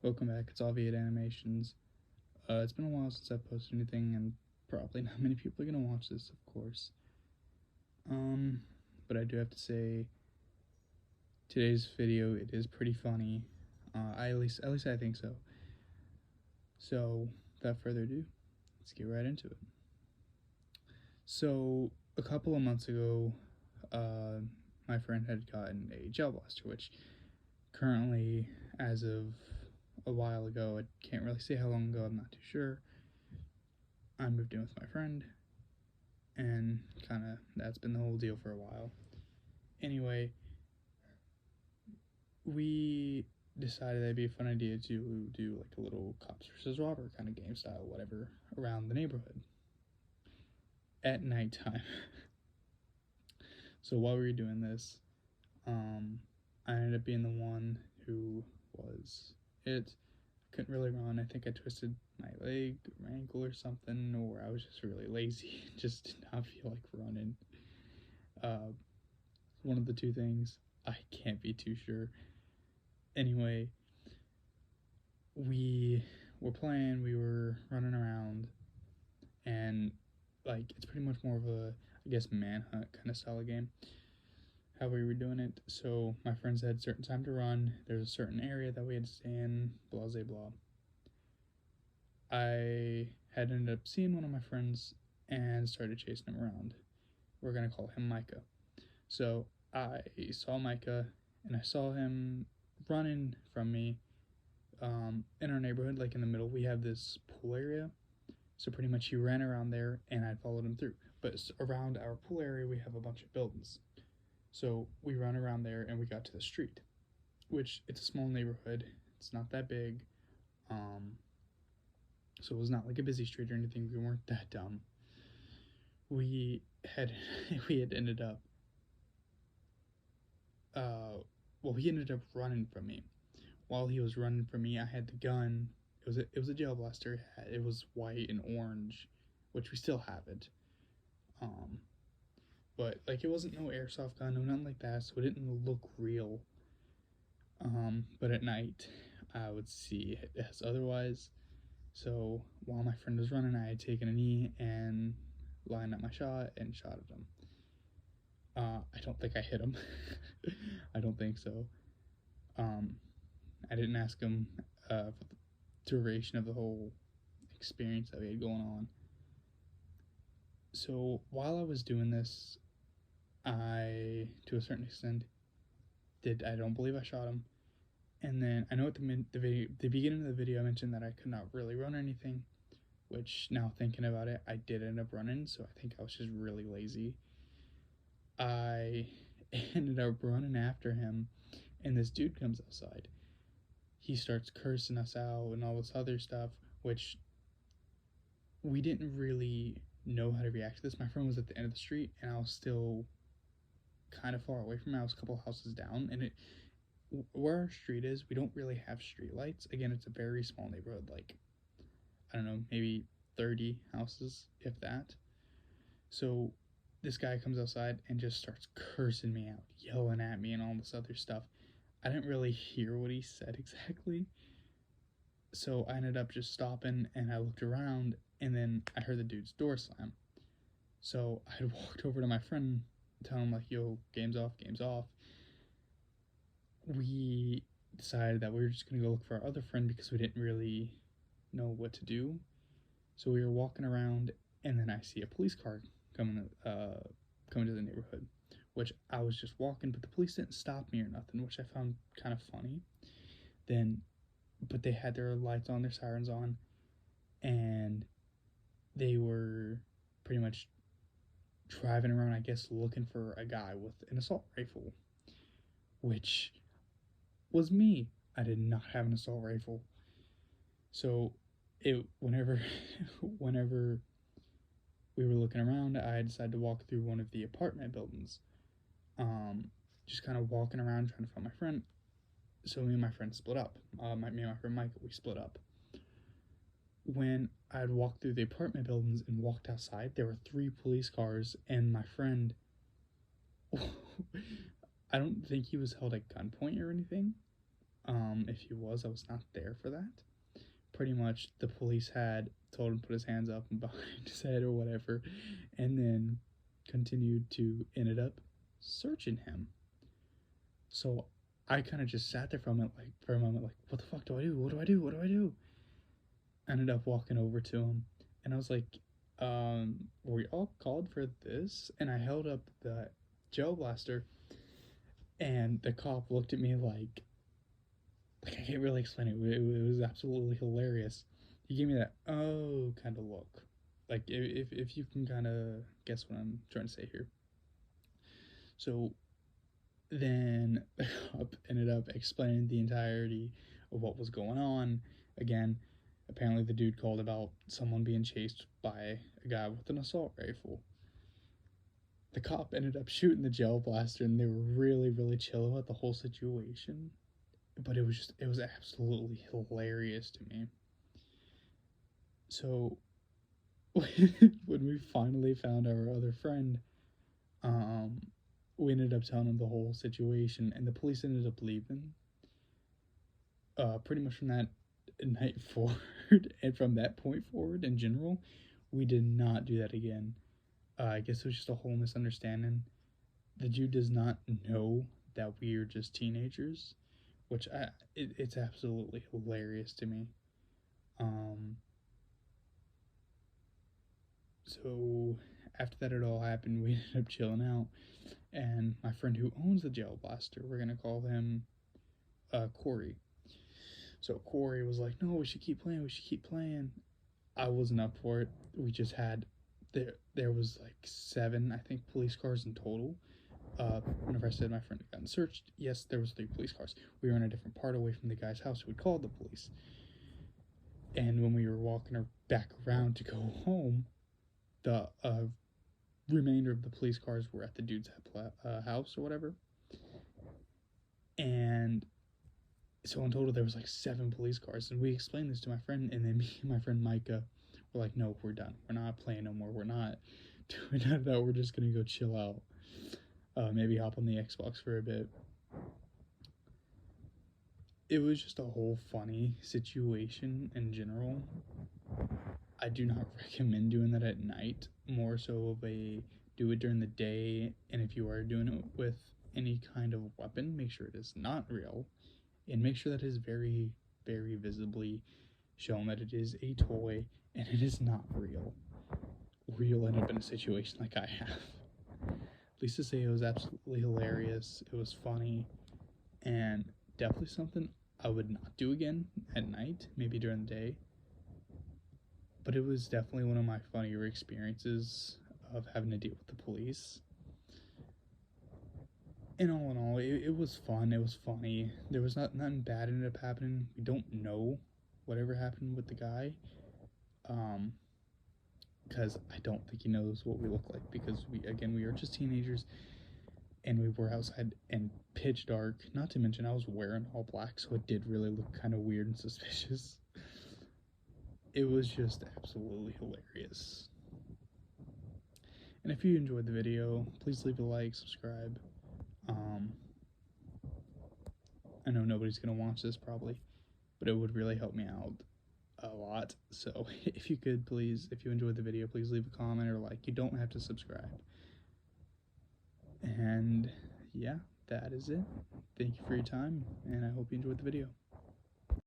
Welcome back. It's all Viet Animations. It's been a while since I've posted anything, and probably not many people are gonna watch this, of course. Um, but I do have to say, today's video it is pretty funny. At least I think so. So, without further ado, let's get right into it. So, a couple of months ago, my friend had gotten a gel blaster, which currently, as of a while ago, I can't really say how long ago. I'm not too sure. I moved in with my friend, and kind of that's been the whole deal for a while. Anyway, we decided that'd be a fun idea to do like a little cops versus robber kind of game style, whatever, around the neighborhood at nighttime. So while we were doing this, I ended up being the one who was it. Couldn't really run. I think I twisted my leg or ankle or something, or I was just really lazy. Just did not feel like running. Uh, one of the two things. I can't be too sure. Anyway, we were playing, we were running around, and like it's pretty much more of a, I guess, manhunt kind of style of game. How we were doing it. So my friends had a certain time to run. There's a certain area that we had to stay in. Blah blah blah. I had ended up seeing one of my friends and started chasing him around. We're gonna call him Micah. So I saw Micah and I saw him running from me. In our neighborhood, like in the middle, we have this pool area. So pretty much he ran around there and I followed him through. But around our pool area, we have a bunch of buildings. So we run around there and we got to the street, which it's a small neighborhood. It's not that big. Um, so it was not like a busy street or anything. We weren't that dumb. We had we had ended up he ended up running from me. While he was running from me, I had the gun. It was a gel blaster. It was white and orange, which we still have it. Um, but like it wasn't no airsoft gun, no nothing like that, so it didn't look real. But at night, I would see it as otherwise. So while my friend was running, I had taken a knee and lined up my shot and shot at him. I don't think I hit him. I don't think so. Um, I didn't ask him for the duration of the whole experience that we had going on. So while I was doing this, I, to a certain extent, I don't believe I shot him. And then I know at the beginning of the video I mentioned that I could not really run anything, which now thinking about it, I did end up running. So I think I was just really lazy. I ended up running after him, and this dude comes outside. He starts cursing us out and all this other stuff, which we didn't really know how to react to this. My friend was at the end of the street, and I was still kind of far away from him. I was a couple houses down, and where our street is, we don't really have street lights. Again, it's a very small neighborhood, like I don't know, maybe 30 houses, if that. So this guy comes outside and just starts cursing me out, yelling at me, and all this other stuff. I didn't really hear what he said exactly, so I ended up just stopping and I looked around, and then I heard the dude's door slam. So I had walked over to my friend, telling him like, "Yo, game's off, game's off." We decided that we were just gonna go look for our other friend because we didn't really know what to do. So we were walking around, and then I see a police car coming to the neighborhood, which I was just walking, but the police didn't stop me or nothing, which I found kind of funny. Then, but they had their lights on, their sirens on, and they were pretty much driving around, I guess, looking for a guy with an assault rifle, which was me. I did not have an assault rifle. So whenever whenever we were looking around, I decided to walk through one of the apartment buildings. Just kind of walking around trying to find my friend. So me and my friend split up. Me and my friend Michael, we split up. When I'd walked through the apartment buildings and walked outside, there were 3 police cars, and my friend, I don't think he was held at gunpoint or anything, If he was, I was not there for that. Pretty much, the police had told him to put his hands up and behind his head or whatever, and then ended up searching him. So I kind of just sat there for a moment, like, what the fuck do I do? What do I do? What do I do? I ended up walking over to him, and I was like, were we all called for this? And I held up the gel blaster, and the cop looked at me like I can't really explain it. It was absolutely hilarious. He gave me that oh kind of look, like if you can kind of guess what I'm trying to say here. So then the cop ended up explaining the entirety of what was going on. Again, apparently the dude called about someone being chased by a guy with an assault rifle. The cop ended up shooting the gel blaster, and they were really chill about the whole situation. But it was absolutely hilarious to me. So when we finally found our other friend, we ended up telling him the whole situation, and the police ended up leaving. Pretty much from that night forward, and from that point forward in general, we did not do that again. I guess it was just a whole misunderstanding. The Jew does not know that we are just teenagers, which it's absolutely hilarious to me. So after that it all happened, we ended up chilling out, and my friend who owns the gel blaster, we're gonna call him Corey. So Corey was like, "No, we should keep playing. We should keep playing." I wasn't up for it. We just had there was like 7, I think, police cars in total. Whenever I said my friend had gotten searched, yes, there was 3 police cars. We were in a different part away from the guy's house who had called the police. And when we were walking back around to go home, the remainder of the police cars were at the dude's house or whatever. And so in total there was like 7 police cars, and we explained this to my friend, and then me and my friend Micah were like, "No, we're done. We're not playing no more. We're not doing that. We're just gonna go chill out. Maybe hop on the Xbox for a bit." It was just a whole funny situation in general. I do not recommend doing that at night. More so of a do it during the day, and if you are doing it with any kind of weapon, make sure it is not real, and make sure that it is very visibly shown that it is a toy and it is not real, or you'll end up in a situation like I have. At least to say, it was absolutely hilarious. It was funny, and definitely something I would not do again at night, maybe during the day. But it was definitely one of my funnier experiences of having to deal with the police. And all in all, it was fun. It was funny. There was nothing bad ended up happening. We don't know whatever happened with the guy, because I don't think he knows what we look like, because we are just teenagers, and we were outside and pitch dark. Not to mention I was wearing all black, so it did really look kind of weird and suspicious. It was just absolutely hilarious. And if you enjoyed the video, please leave a like, subscribe. I know nobody's gonna watch this probably, but it would really help me out a lot. So if you could, please, if you enjoyed the video, please leave a comment or like. You don't have to subscribe. And yeah, that is it. Thank you for your time, and I hope you enjoyed the video.